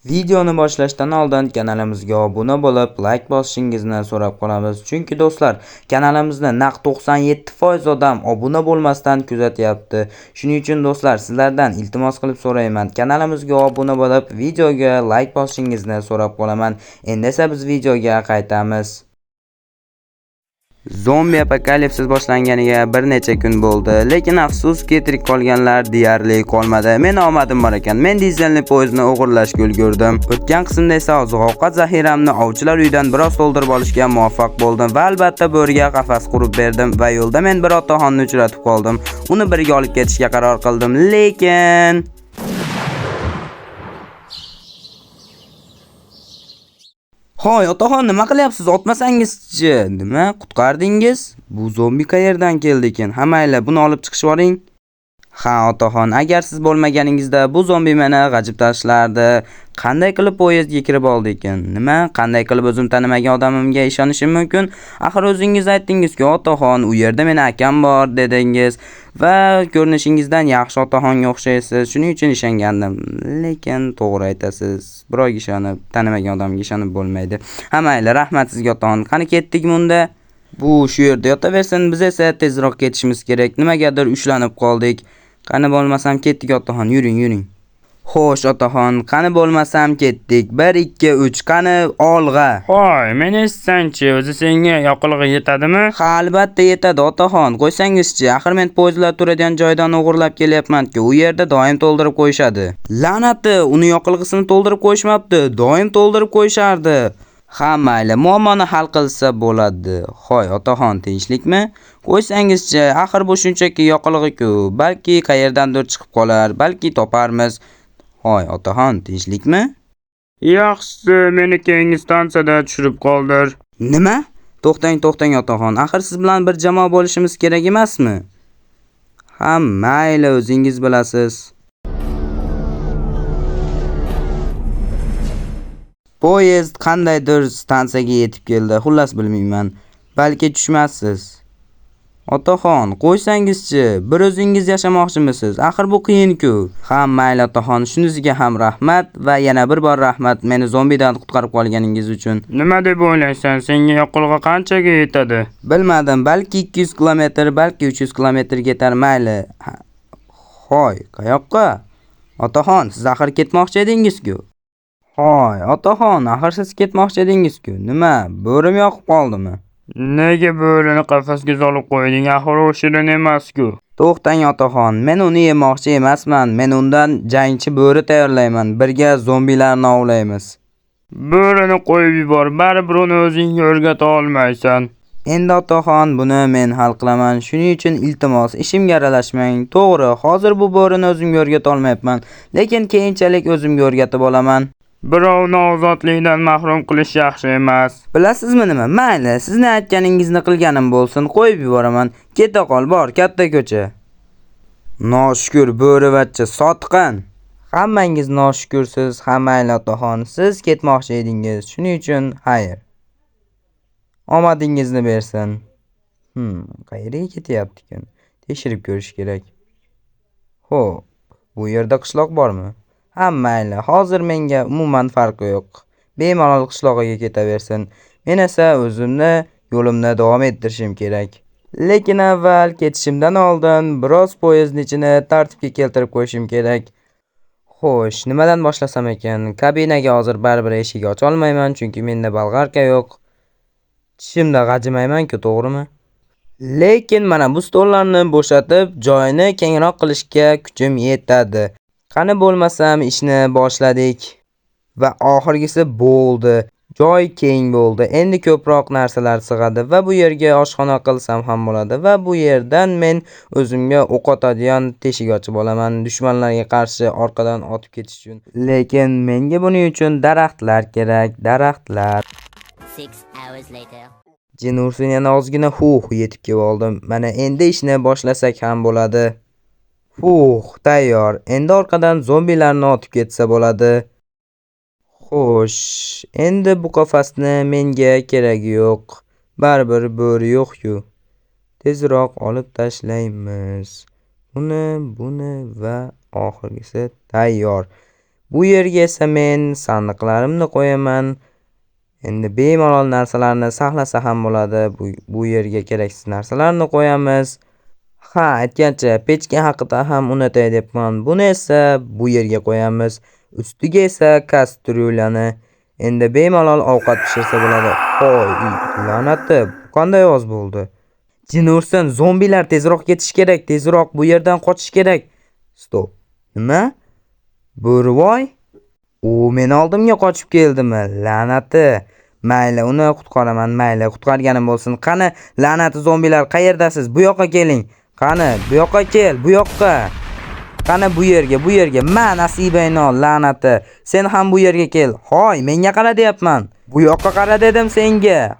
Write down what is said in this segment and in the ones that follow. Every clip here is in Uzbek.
Videoni boshlashdan oldin kanalimizga obuna bo'lib, like bosishingizni so'rab qolamiz. Chunki do'stlar, kanalimizni naq 97% odam obuna bo'lmasdan kuzatyapti. Shuning uchun do'stlar, sizlardan iltimos qilib so'rayman. Kanalimizga obuna bo'lib, videoga like bosishingizni so'rab qolaman. Endi esa biz videoga qaytamiz. Zombi apokalipsis boshlanganiga bir necha kun bo'ldi, lekin afsuski tirik qolganlar deyarli qolmadi. Men omadim bor ekan. Men dizelli poyezdni o'g'irlashga ulgurdim. O'tgan qismda esa oziq-ovqat zaxiramni ovchilar uyidan biroz to'ldirib olishga muvaffaq bo'ldim va albatta bo'riga qafas qurib berdim va yo'lda men bir otaxonni uchratib qoldim. Uni birga olib ketishga qaror qildim, lekin Hoy, otaxon, nima qilyapsiz? Otmasangiz-chi? Nima? Qutqardingiz? Bu zombi qayerdan keldi ekan? Ha mayli, buni olib chiqib yuboring. Ha, otaxon, agar siz bo'lmaganingizda bu zombi meni g'ajib tashlardi. Qanday qilib poyezdga kirib oldi ekan? Nima? Qanday qilib o'zim tanimagan odamimga ishonishim mumkin? Axir o'zingiz aytdingiz-ku, otaxon, u yerda meni akam bor dedingiz va ko'rinishingizdan yaxshi otaxonga o'xshaysiz. Shuning uchun ishongandim. Lekin to'g'ri aytasiz. Biroq ishonib, tanimagan odamga ishonib bo'lmaydi. Ha mayli, rahmat sizga otaxon. Qani ketdik bunda? Bu shu yerda yotaversin, biz esa tezroq ketishimiz kerak. Nimagadir ushlanib qoldik. Qani bo'lmasam ketdik otaxon, yuring. Xo'sh otaxon, qani bo'lmasam ketdik. 1 2 3 qani olg'a. Hoy, meni eshitsanchi, o'zi senga yoqilg'i yetadimi? Ha, albatta yetadi otaxon. Qo'ysangizchi, axir men poyezdlar turadigan joydan o'g'irlab kelyapman-ku. U yerda doim to'ldirib qo'yishadi. La'nati, uni yoqilg'isini to'ldirib qo'yishmabdi, doim to'ldirib qo'yishardi. Ha mayli, muammoni hal qilsa bo'ladi. Hoy otaxon, tinchlikmi? Qo'ysangizchi, axir bu shunchaki yoqilg'i-ku. Balki qayerdandir chiqib qolar, balki toparmiz. Hoy otaxon, tinchlikmi? Yaxshisi, meni keyingi stansiyada tushirib qoldir. Nima? To'xtang otaxon. Axir siz bilan bir jamoa bo'lishimiz kerak emasmi? Ha mayli, o'zingiz bilasiz. Poyezd qandaydir stansiyaga yetib keldi. Xullas bilmayman. Balki tushmassiz. Otaxon, qo'ysangizchi, bir o'zingiz yashamoqchimisiz? Axir bu qiyin-ku. Ha, mayli otaxon, shunisiga ham rahmat va yana bir bor rahmat meni zombidan qutqarib qolganingiz uchun. Nima deb o'ylaysan? Senga yoqilg'i qanchaga yetadi? Bilmadim, balki 200 kilometr, balki 300 kilometr yetar, mayli. Hoy, qayoqqa? Otaxon, siz axir ketmoqchi edingiz-ku. Hoy, otaxon, axir siz ketmoqchi edingiz-ku. Nima, bo'rim yoqib qoldimi? Nega bo'rini qafasga solib qo'yding? Axir u shirin emas-ku. To'xtang otaxon, men uni yemoqchi emasman. Men undan jangchi bo'ri tayyorlayman. Birga zombilarni ovlaymiz. Bo'rini qo'yib yubor, baribir uni o'zingga o'rgata olmaysan. Endi otaxon, buni men hal qilaman. Shuning uchun iltimos, ishimga aralashmang. To'g'ri, hozir bu bo'rini o'zimga o'rgata olmayapman, lekin keyinchalik o'zimga o'rgatib olaman. Birovni ozodlikdan mahrum qilish yaxshi emas. Bilasizmi nima? Mayli, sizning aytganingizni qilganim bo'lsin, qo'yib yuboraman. Keta qol, bor, katta ko'cha. Noshukur bo'rivachcha sotqin. Hammangiz noshukursiz, ha mayli otaxon, siz ketmoqchi edingiz. Shuning uchun xayr. Omadingizni bersin. Qayerga ketyapti ekan? Tekshirib ko'rish kerak. Xo'p, bu yerda qishloq bormi? Ha mayli, hozir menga umuman farqi yo'q. Bemalol qishlog'iga ketaversin. Men esa o'zimni yo'limni davom ettirishim kerak. Lekin avval ketishimdan oldin biroz poyezdning ichini tartibga keltirib qo'yishim kerak. Xo'sh, nimadan boshlasam ekan? Kabinaga hozir baribir eshik ocha olmayman, chunki menda bolg'arka yo'q. Tishimda g'ajimayman-ku, to'g'rimi? Lekin mana bu stollarni bo'shatib, joyini kengroq qilishga kuchim yetadi. Qani bo'lmasam ishni boshladik va oxirgisi bo'ldi. Joy keng bo'ldi. Endi ko'proq narsalar sig'adi va bu yerga oshxona qilsam ham bo'ladi va bu yerdan men o'zimga o'q otadigan teshik ochib olaman, dushmanlarga qarshi orqadan otib ketish uchun. Lekin menga buning uchun daraxtlar kerak, daraxtlar. 6 hours later. Jinursin yana ozgina yetib kelib oldim. Mana endi ishni boshlasak ham bo'ladi. Tayyor. Endi orqadan zombilarni otib ketsa bo'ladi. Xo'sh, endi bu qafasni menga keragi yo'q. Baribir bo'ri yo'q-ku. Tezroq olib tashlaymiz. Buni va oxirgisi tayyor. Bu yerga esa men sandiqlarimni qo'yaman. Endi bemalol narsalarni saqlasa ham bo'ladi. Bu yerga keraksiz narsalarni qo'yamiz. Ha, aytgancha pechka haqida ham unutay debman. Buni esa bu yerga qo'yamiz. Ustiga esa kastrulyani. Endi bemalol ovqat pishirsa bo'ladi. Hoy, la'nati, qanday oz bo'ldi? Jin ursin, zombilar tezroq ketish kerak, tezroq bu yerdan qochish kerak. Stop. Nima? Bo'rivoy? U meni oldimga qochib keldimi? La'nati. Mayli, uni qutqaraman, mayli, qutqarganim bo'lsin. Qani, la'nati zombilar, qayerdasiz? Bu yoqqa keling. Qani, bu yoqqa kel, bu yoqqa. Qani bu yerga. Men Nasibayno la'nati. Sen ham bu yerga kel. Hoy, menga qara deyapman. Bu yoqqa qara dedim senga.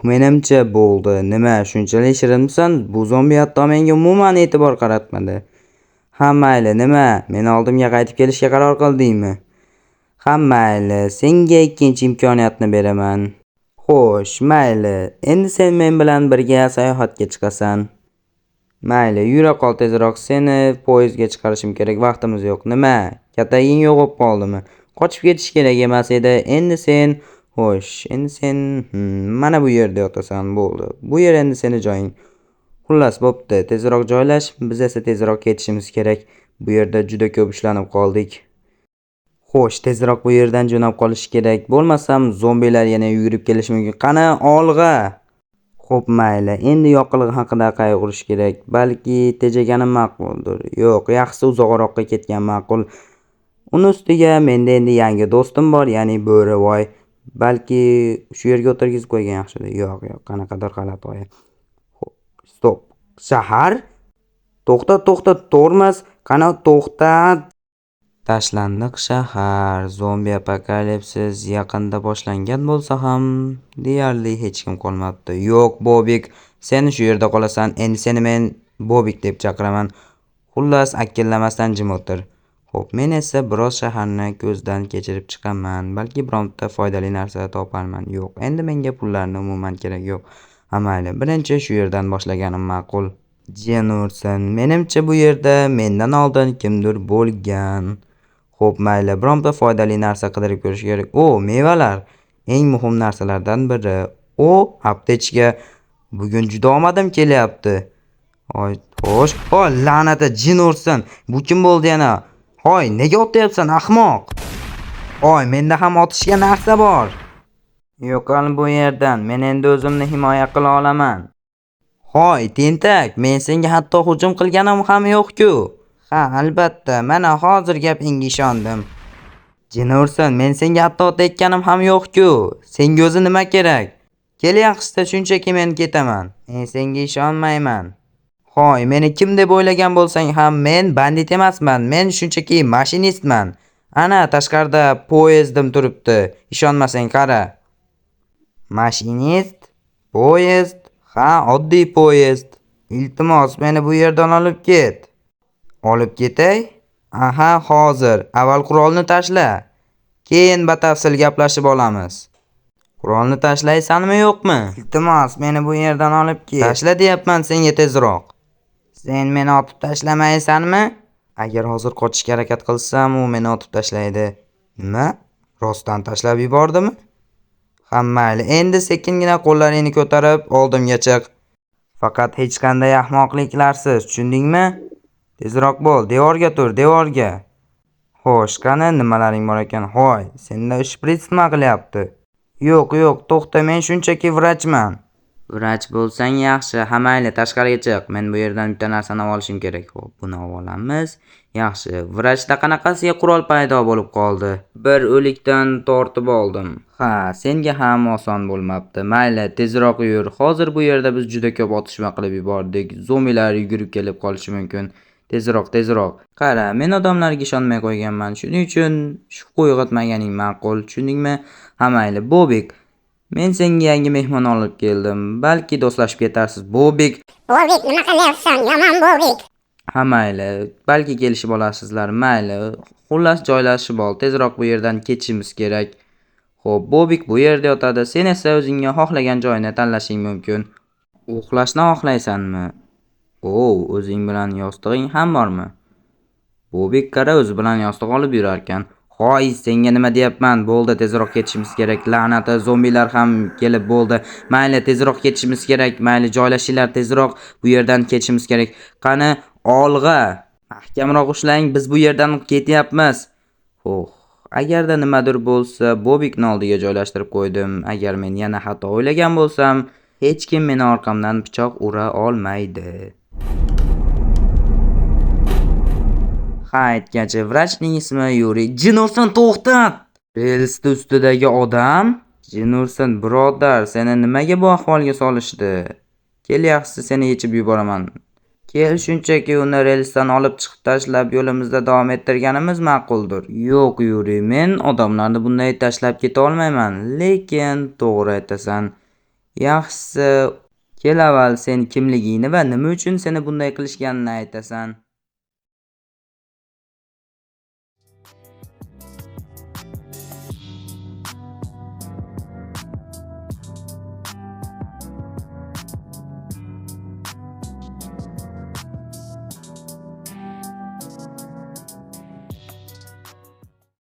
Menimcha bo'ldi. Nima, shunchalik shirinmisan? Bu zombi hatto menga umuman e'tibor qaratmadi. Ha, mayli, nima? Meni oldimga qaytib kelishga qaror qildingmi? Ha, mayli, senga ikkinchi imkoniyatni beraman. Xo'sh, mayli. Endi sen men bilan birga sayohatga chiqasan. Mayli, yura qol tezroq, seni poyezdga chiqarishim kerak, vaqtimiz yo'q. Nima? Kataging yo'qib qoldimi? Qochib ketish kerak emas edi. Endi sen mana bu yerda yotasan, bo'ldi. Bu yer endi seni joying. Xullas, bo'pti, tezroq joylash, biz esa tezroq ketishimiz kerak. Bu yerda juda ko'p ishlanib qoldik. Xo'sh, tezroq bu yerdan jo'nab qolish kerak. Bo'lmasam zombilar yana yugurib kelishi mumkin. Qani, olg'a. Xo'p, mayli. Endi yoqilg'i haqida qayg'urish kerak. Balki tejaganim ma'quldir. Yo'q, yaxshisi uzoqroqqa ketgan ma'qul. Uni ustiga menda endi yangi do'stim bor, ya'ni Bo'rivoy. Balki shu yerga o'tirgizib qo'ygan yaxshidir. Yo'q, qanaqadir g'alati g'oya. Stop. Shahar? To'xta, tormoz. Qani to'xtat. Tashlandiq shahar. Zombi apokalipsis yaqinda boshlangan bo'lsa ham deyarli hech kim qolmabdi. Yo'q, Bobik, sen shu yerda qolasan. Endi seni men Bobik deb chaqiraman. Xullas, akillamasdan jim o'tir. Xo'p, men esa biroz shaharni ko'zdan kechirib chiqaman. Balki bironta foydali narsa toparman. Yo'q, endi menga pullarni umuman kerak yo'q. Mayli, birinchi shu yerdan boshlaganim ma'qul. Jin ursin, menimcha bu yerda mendan oldin kimdir bo'lgan. Xo'p, mayli, bironta foydali narsa qidirib ko'rish kerak. Mevalar eng muhim narsalardan biri. Aptechka. Bugun juda omadim kelyapti. Xo'sh, la'nati, jin ursin. Bu kim bo'ldi yana? Hoy, nega otyapsan, ahmoq? Menda ham otishga narsa bor. Yo'qol bu yerdan. Men endi o'zimni himoya qila olaman. Hoy, tentak, men senga hatto hujum qilganim ham yo'q-ku. Ha, albatta, mana hozir gapingga ishondim. Jin ursin, men senga hatto tekkanim ham yo'q-ku. Senga o'zi nima kerak? Kel, yaxshisi, shunchaki men ketaman. Men senga ishonmayman. Hoy, meni kim deb o'ylagan bo'lsang ham, men bandit emasman. Men shunchaki mashinistman. Ana tashqarida poyezdim turibdi. Ishonmasang qara. Mashinist? Poyezd? Ha, oddiy poyezd. Iltimos, meni bu yerdan olib ket. Olib ketay? Aha, hozir. Avval qurolni tashla. Keyin batafsil gaplashib olamiz. Qurolni tashlaysanmi yo'qmi? Iltimos, meni bu yerdan olib ket. Tashla deyapman senga tezroq. Sen meni otib tashlamaysanmi? Agar hozir qochishga harakat qilsam, u meni otib tashlaydi. Nima? Rostdan tashlab yubordimi? Mayli, endi sekingina qo'llaringni ko'tarib oldimga chiq. Faqat hech qanday ahmoqliklarsiz, tushundingmi? Tezroq bo'l, devorga tur, devorga. Xo'sh, qani nimalaring bor ekan? Hoy, senda shprits nima qilyapti? Yo'q, to'xta, men shunchaki vrachman. Vrach bo'lsang yaxshi. Mayli, tashqariga chiq. Men bu yerdan bitta narsani olishim kerak. Xo'p, buni olamiz. Yaxshi. Vrachda qanaqasiga qurol paydo bo'lib qoldi? Bir o'likdan tortib oldim. Ha, senga ham oson bo'lmabdi. Mayli, tezroq yur. Hozir bu yerda biz juda ko'p otishma qilib yubordik. Zombilar yugurib kelib qolishi mumkin. Tezroq. Qara, men odamlarga ishonmay qo'yganman. Shuning uchun shubha uyg'otmaganing ma'qul. Tushundingmi? Mayli, Bobik. Men senga yangi mehmon olib keldim. Balki do'stlashib ketarsiz, Bobik. Bobik, nima qilyapsan? Yomon Bobik. Mayli, balki kelishib olasizlar. Mayli, xullas joylashib ol. Tezroq bu yerdan ketishimiz kerak. Xo'p, Bobik bu yerda yotadi. Sen esa o'zingga xohlagan joyni tanlashing mumkin. Uxlashni xohlaysanmi? O'zing bilan yostig'ing ham bormi? Bobik qara o'zi bilan yostiq olib yurarkan. Hoy, senga nima deyapman? Bo'ldi, tezroq ketishimiz kerak. La'nati zombilar ham kelib bo'ldi. Mayli, tezroq ketishimiz kerak. Mayli, joylashinglar tezroq. Bu yerdan ketishimiz kerak. Qani, olg'a. Mahkamroq ushlang, biz bu yerdan ketyapmiz. Agarda nimadir bo'lsa, Bobikni oldiga joylashtirib qo'ydim. Agar men yana xato o'ylagan bo'lsam, hech kim meni orqamdan pichoq ura olmaydi. Ha, aytgancha, vrachning ismi Yuriy. Jinursin, to'xtat! Relsni ustidagi odam? Jinursin, birodar, seni nimaga bu ahvolga solishdi? Kel, yaxshisi seni yechib yuboraman. Kel, shunchaki uni relsdan olib chiqib tashlab yo'limizda davom ettirganimiz ma'quldir. Yo'q, Yuriy, men odamlarni bunday tashlab keta olmayman. Lekin to'g'ri aytasan. Yaxshisi, kel avval sen kimligingni va nima uchun seni bunday qilishganini aytasan.